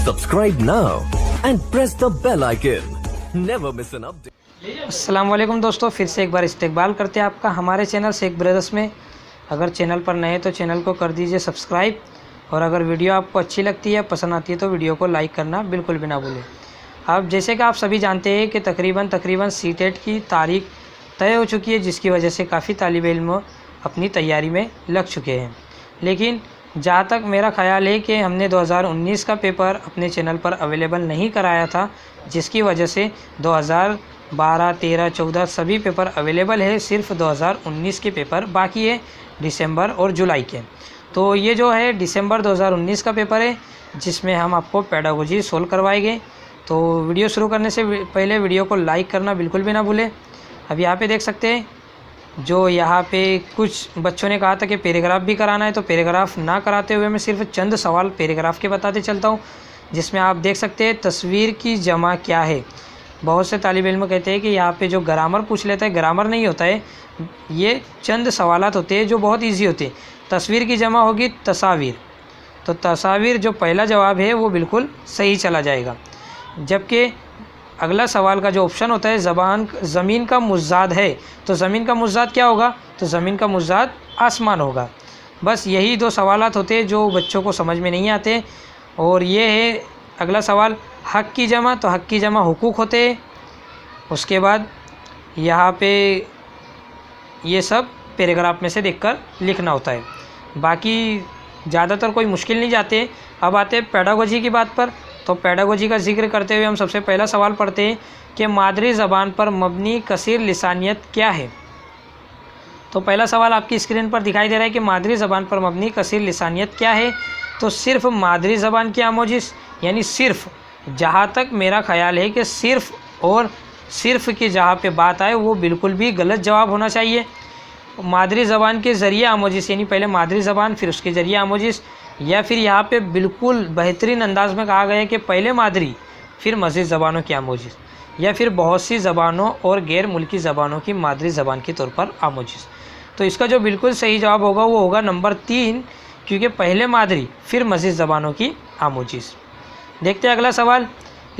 Subscribe now and press the bell icon. Never miss an update. अस्सलाम वालेकुम दोस्तों, फिर से एक बार इस्तकबाल करते हैं आपका हमारे चैनल शेख ब्रदर्स में। अगर चैनल पर नए तो चैनल को कर दीजिए सब्सक्राइब, और अगर वीडियो आपको अच्छी लगती है, पसंद आती है तो वीडियो को लाइक करना बिल्कुल भी ना भूलें। अब जैसे कि आप सभी जानते हैं कि तकरीबन सीटेट की तारीख तय हो चुकी है, जिसकी वजह से काफ़ी तालिब इल्म अपनी तैयारी में लग चुके हैं। लेकिन जहाँ तक मेरा ख़्याल है कि हमने 2019 का पेपर अपने चैनल पर अवेलेबल नहीं कराया था, जिसकी वजह से 2012, 13, 14 सभी पेपर अवेलेबल है, सिर्फ 2019 के पेपर बाकी है, दिसंबर और जुलाई के। तो ये जो है दिसंबर 2019 का पेपर है, जिसमें हम आपको पेडागोजी सोल्व करवाएंगे। तो वीडियो शुरू करने से पहले वीडियो को लाइक करना बिल्कुल भी ना भूलें। अब यहाँ पे देख सकते हैं, जो यहाँ पे कुछ बच्चों ने कहा था कि पैराग्राफ भी कराना है, तो पैराग्राफ ना कराते हुए मैं सिर्फ चंद सवाल पैराग्राफ के बताते चलता हूँ, जिसमें आप देख सकते हैं तस्वीर की जमा क्या है। बहुत से तालिब इल्म कहते हैं कि यहाँ पे जो ग्रामर पूछ लेता है, ग्रामर नहीं होता है, ये चंद सवालात होते हैं जो बहुत ईजी होते हैं। तस्वीर की जमा होगी तस्वीर, तो तस्वीर जो पहला जवाब है वो बिल्कुल सही चला जाएगा। जबकि अगला सवाल का जो ऑप्शन होता है ज़मीन का मुज़्ज़ाद है, तो ज़मीन का मुज़्ज़ाद क्या होगा, तो ज़मीन का मुज़्ज़ाद आसमान होगा। बस यही दो सवालात होते हैं जो बच्चों को समझ में नहीं आते। और ये है अगला सवाल हक़ की जमा, तो हक़ की जमा हुकूक होते हैं। उसके बाद यहाँ पे ये सब पैराग्राफ में से देखकर लिखना होता है। बाकी ज़्यादातर कोई मुश्किल नहीं जाते। अब आते हैं पेडागोजी की बात पर। तो पेडागोजी का जिक्र करते हुए हम सबसे पहला सवाल पढ़ते हैं कि मादरी ज़बान पर मबनी कसीर लिसानियत क्या है। तो पहला सवाल आपकी स्क्रीन पर दिखाई दे रहा है कि मादरी ज़बान पर मबनी कसीर लिसानियत क्या है। तो सिर्फ मादरी ज़बान की आमोजिश, यानी सिर्फ, जहाँ तक मेरा ख़्याल है कि सिर्फ और सिर्फ की जहाँ पे बात आए वो बिल्कुल भी गलत जवाब होना चाहिए। मादरी ज़बान के ज़रिए आमोजिश, यानी पहले मादरी ज़बान फिर उसके ज़रिए आमोजिश, या फिर यहाँ पे बिल्कुल बेहतरीन अंदाज में कहा गया है कि पहले मादरी फिर मज़ीद ज़बानों की आमोजिश, या फिर बहुत सी ज़बानों और गैर मुल्की ज़बानों की मादरी ज़बान के तौर पर आमोजिश। तो इसका जो बिल्कुल सही जवाब होगा वो होगा नंबर 3, क्योंकि पहले मादरी फिर मज़ीद ज़बानों की आमोजिश। देखते हैं अगला सवाल।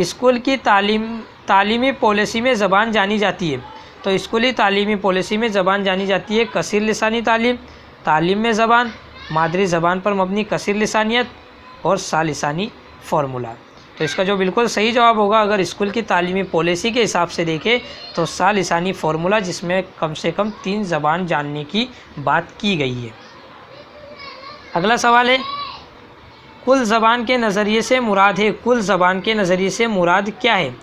स्कूल की तालीमी पॉलिसी में ज़बान जानी जाती है। तो स्कूली तालीमी पॉलिसी में ज़बान जानी जाती है कसीर लिसानी तालीम में ज़बान, मादरी ज़बान पर मबनी कसीर लिसानियत और सालिसानी फार्मूला। तो इसका जो बिल्कुल सही जवाब होगा, अगर स्कूल की तालीमी पॉलिसी के हिसाब से देखें तो सालिसानी फार्मूला, जिसमें कम से कम 3 ज़बान जानने की बात की गई है। अगला सवाल है, कुल ज़बान के नज़रिए से मुराद है। कुल ज़बान के नज़रिए से मुराद क्या है।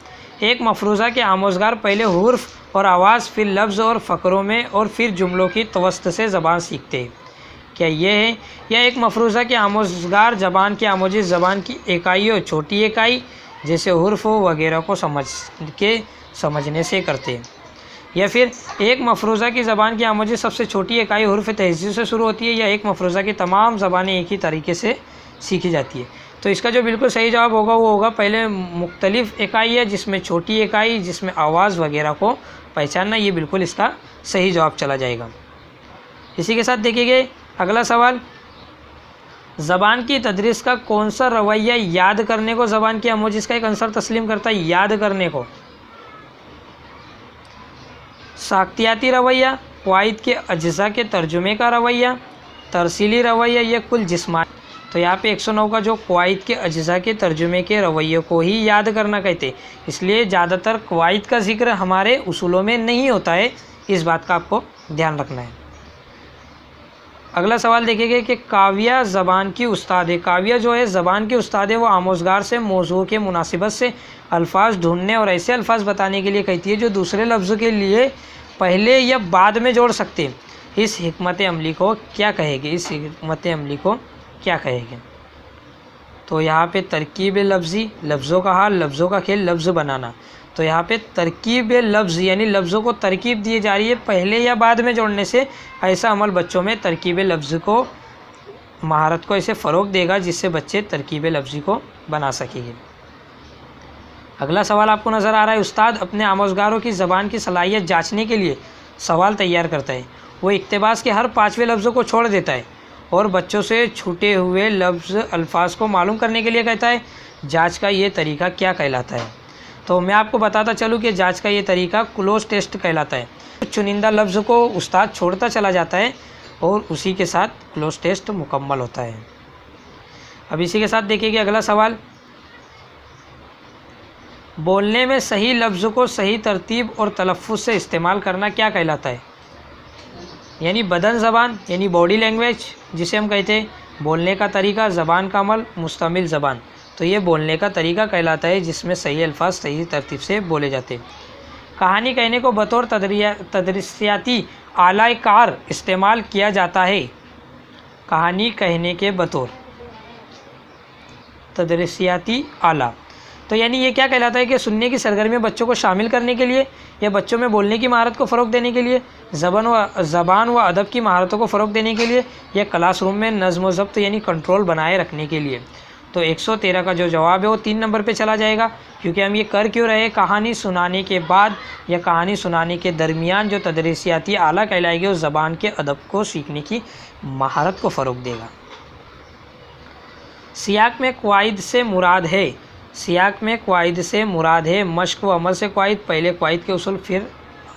एक मफरूज़ा के आमोज़गार पहले हुर्फ और आवाज़, फिर लफ्ज़ और फ़करों में, और फिर जुमलों की तवस्त से ज़बान सीखते हैं। क्या ये है, या एक मफरूज़ा के आमोज़गार ज़बान की आमोजिश ज़बान की इकाई और छोटी इकाई जैसे हुर्फ वगैरह को समझने से करते हैं। या फिर एक मफरूज़ा की ज़बान की आमोजिश सबसे छोटी इकाई हुर्फ तहज़ीब से शुरू होती है, या एक मफरूज़ा की तमाम ज़बानें एक ही तरीके से सीखी जाती है। तो इसका जो बिल्कुल सही जवाब होगा वो होगा पहले मुख्तलिफ़ इकाई है, जिसमें छोटी इकाई, जिसमें आवाज़ वगैरह को पहचानना, ये बिल्कुल इसका सही जवाब चला जाएगा। इसी के साथ देखिए अगला सवाल, ज़बान की तदरीस का कौन सा रवैया याद करने को ज़बान की आमोजिश का एक अंसर तस्लीम करता है। याद करने को साख्तियाती रवैया, क़वाइद के अज्ज़ा के तर्जुमे का रवैया, तरसीली रवैया, या कुल जिस्मानी। तो यहाँ पे 109 का जो क़वाइद के अज्ज़ा के तर्जुमे के रवैये को ही याद करना कहते हैं, इसलिए ज़्यादातर क़वाइद का जिक्र हमारे उसूलों में नहीं होता है। इस बात का आपको ध्यान रखना है। अगला सवाल देखेंगे कि काव्या ज़बान की उस्ताद है। काव्या जो है ज़बान की उस्ताद है, वो आमोज़गार से मौजू के मुनासिबत से अल्फाज ढूंढने और ऐसे अल्फाज बताने के लिए कहती है जो दूसरे लफ्ज़ के लिए पहले या बाद में जोड़ सकते हैं। इस हिकमत अमली को क्या कहेगी, इस हिकमत अमली को क्या कहेंगे। तो यहाँ पे तरकीब लफ्ज़ी, लफ्ज़ों का हाल, लफ्ज़ों का खेल, लफ्ज़ बनाना। तो यहाँ पे तरकीब लफ्ज़, यानी लफ्ज़ों को तरकीब दी जा रही है पहले या बाद में जोड़ने से। ऐसा अमल बच्चों में तरकीब लफ्ज़ को, महारत को ऐसे फ़रोग़ देगा जिससे बच्चे तरकीब लफ्ज़ी को बना सकेंगे। अगला सवाल आपको नज़र आ रहा है, उस्ताद अपने आमोज़गारों की ज़बान की सलाहियत जाँचने के लिए सवाल तैयार करता है। वो इक़्तिबास के हर 5वें लफ्ज़ को छोड़ देता है और बच्चों से छूटे हुए लफ्ज़ अल्फाज को मालूम करने के लिए कहता है। जांच का ये तरीका क्या कहलाता है। तो मैं आपको बताता चलूँ कि जांच का ये तरीका क्लोज टेस्ट कहलाता है। चुनिंदा लफ्ज़ को उस्ताद छोड़ता चला जाता है और उसी के साथ क्लोज टेस्ट मुकम्मल होता है। अब इसी के साथ देखिए अगला सवाल, बोलने में सही लफ्ज़ को सही तरतीब और तलफ़्फ़ुज़ से इस्तेमाल करना क्या कहलाता है। यानी बदन ज़बान यानी बॉडी लैंग्वेज जिसे हम कहते हैं, बोलने का तरीका, ज़बान का अमल, मुस्तमिल ज़बान। तो ये बोलने का तरीका कहलाता है जिसमें सही अल्फाज सही तरतीब से बोले जाते हैं। कहानी कहने को बतौर तदरीसियाती आला कार इस्तेमाल किया जाता है। कहानी कहने के बतौर तदरीसियाती आला, तो यानी ये क्या कहलाता है कि सुनने की सरगर्मी में बच्चों को शामिल करने के लिए या बच्चों में बोलने की महारत को फ़रोग़ देने के लिए, ज़बान व अदब की महारतों को फ़रोग़ देने के लिए, या क्लासरूम में नज़्म व ज़ब्त यानी कंट्रोल बनाए रखने के लिए। तो 113 का जो जवाब है वो 3 नंबर पे चला जाएगा, क्योंकि हम ये कर क्यों रहे, कहानी सुनाने के बाद या कहानी सुनाने के दरमियान जो तदरीसियाती आला कहलाएगी उस ज़बान के अदब को सीखने की महारत को फ़रोग़ देगा। सियाक में क़वाइद से मुराद है, सियाक में क़वाइद से मुराद है मश्क व अमल से क़वाइद, पहले क़वाइद के उसूल फिर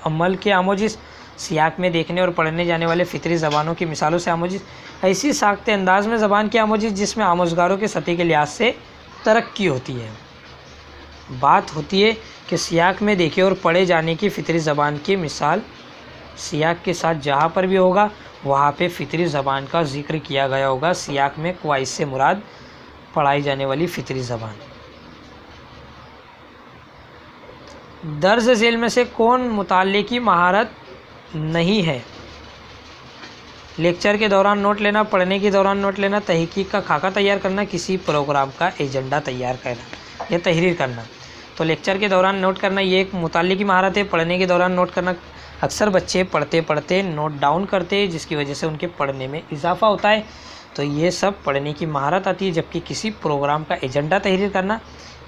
अमल के आमोजिस, सियाक में देखने और पढ़ने जाने वाले फ़ितरी ज़बानों की मिसालों से आमोजिस, ऐसी साख्ते अंदाज़ में ज़बान की आमोजिस जिसमें आमोज़गारों के सतह के लिहाज से तरक्की होती है। बात होती है कि सियाक में देखे और पढ़े जाने की फ़ितरी ज़बान की मिसाल सियाक के साथ जहाँ पर भी होगा वहाँ पे फ़ितरी ज़बान का ज़िक्र किया गया होगा। सियाक में क़वाइद से मुराद पढ़ाई जाने वाली फ़ितरी ज़बान। दर्ज झेल में से कौन मुताले की महारत नहीं है। लेक्चर के दौरान नोट लेना, पढ़ने के दौरान नोट लेना, तहकीक का खाका तैयार करना, किसी प्रोग्राम का एजेंडा तैयार करना या तहरीर करना। तो लेक्चर के दौरान नोट करना ये एक मुताले की महारत है। पढ़ने के दौरान नोट करना, अक्सर बच्चे पढ़ते पढ़ते नोट डाउन करते हैं जिसकी वजह से उनके पढ़ने में इजाफा होता है। तो ये सब पढ़ने की महारत आती है, जबकि किसी प्रोग्राम का एजेंडा तहरीर करना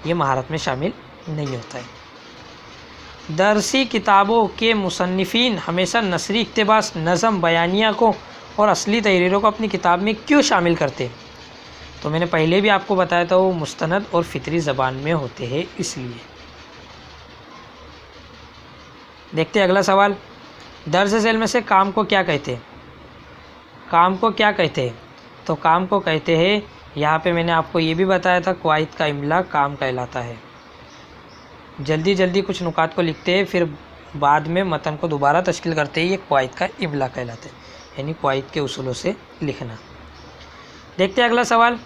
ये महारत में शामिल नहीं होता है। दरसी किताबों के मुसन्निफ़ीन हमेशा नसरी इक़्तिबास, नज़म, बयानिया को और असली तहरीरों को अपनी किताब में क्यों शामिल करते हैं। तो मैंने पहले भी आपको बताया था वो मुस्तनद और फ़ितरी ज़बान में होते हैं इसलिए। देखते हैं अगला सवाल, दर्ज झेल में से काम को क्या कहते हैं। काम को क्या कहते हैं, तो काम को कहते हैं, यहाँ पे मैंने आपको ये भी बताया था क़वाइद का इमला काम कहलाता है। जल्दी जल्दी कुछ नुकात को लिखते हैं फिर बाद में मतन को दोबारा तश्कील करते हैं, ये क़वाइद का इमला कहलाते हैं, यानी क़वाइद के उसूलों से लिखना। देखते हैं अगला सवाल,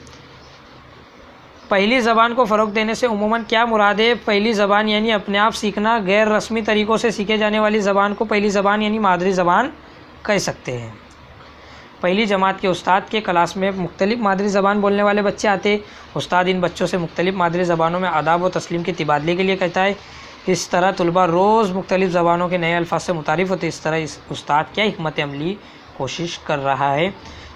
पहली ज़बान को फ़रोग़ देने से उमूमन क्या मुराद है। पहली ज़बान यानी अपने आप सीखना, गैर रस्मी तरीक़ों से सीखे जाने वाली ज़बान को पहली ज़बान यानी मादरी ज़बान कह सकते हैं। पहली जमात के उस्ताद के क्लास में मुख्तलिफ़ मादरी ज़बान बोलने वाले बच्चे आते, उस्ताद इन बच्चों से मुख्तलिफ़ मादरी ज़बानों में आदाब व तस्लीम के तबादले के लिए कहता है। इस तरह तलबा रोज़ मुख्तलिफ़ ज़बानों के नए अल्फाज से मुतारिफ़ होते। इस तरह इस उस्ताद क्या हिकमत अमली कोशिश कर रहा है।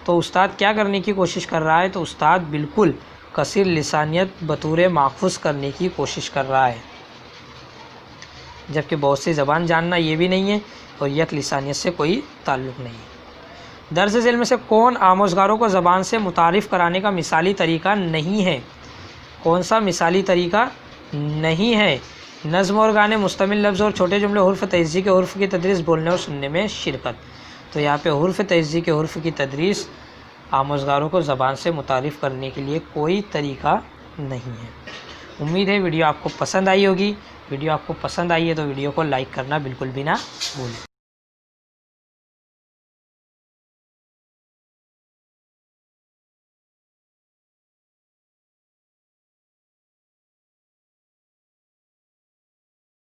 तो उस्ताद क्या करने की कोशिश कर रहा है, तो उस्ताद बिल्कुल कसीर लिसानियत बतूरे माखूज़ करने की कोशिश कर रहा है, जबकि बहुत सी ज़बान जानना ये भी नहीं है और यक लिसानियत से कोई ताल्लुक़ नहीं है। दर्ज झेल में से कौन आमोज़गारों को ज़बान से मुतारिफ़ कराने का मिसाली तरीका नहीं है। कौन सा मिसाली तरीका नहीं है। नज़्म और गाने, मुस्तमिल लफ्ज़ और छोटे जुमले, हुर्फ़ तहज़ी के हुर्फ़ की तदरीस, बोलने और सुनने में शिरकत। तो यहाँ पे हुर्फ़ तहज़ी के हुर्फ़ की तदरीस आमोज़गारों को ज़बान से मुतारिफ़ करने के लिए कोई तरीका नहीं है। उम्मीद है वीडियो आपको पसंद आई होगी। वीडियो आपको पसंद आई है तो वीडियो को लाइक करना बिल्कुल भी ना भूलें।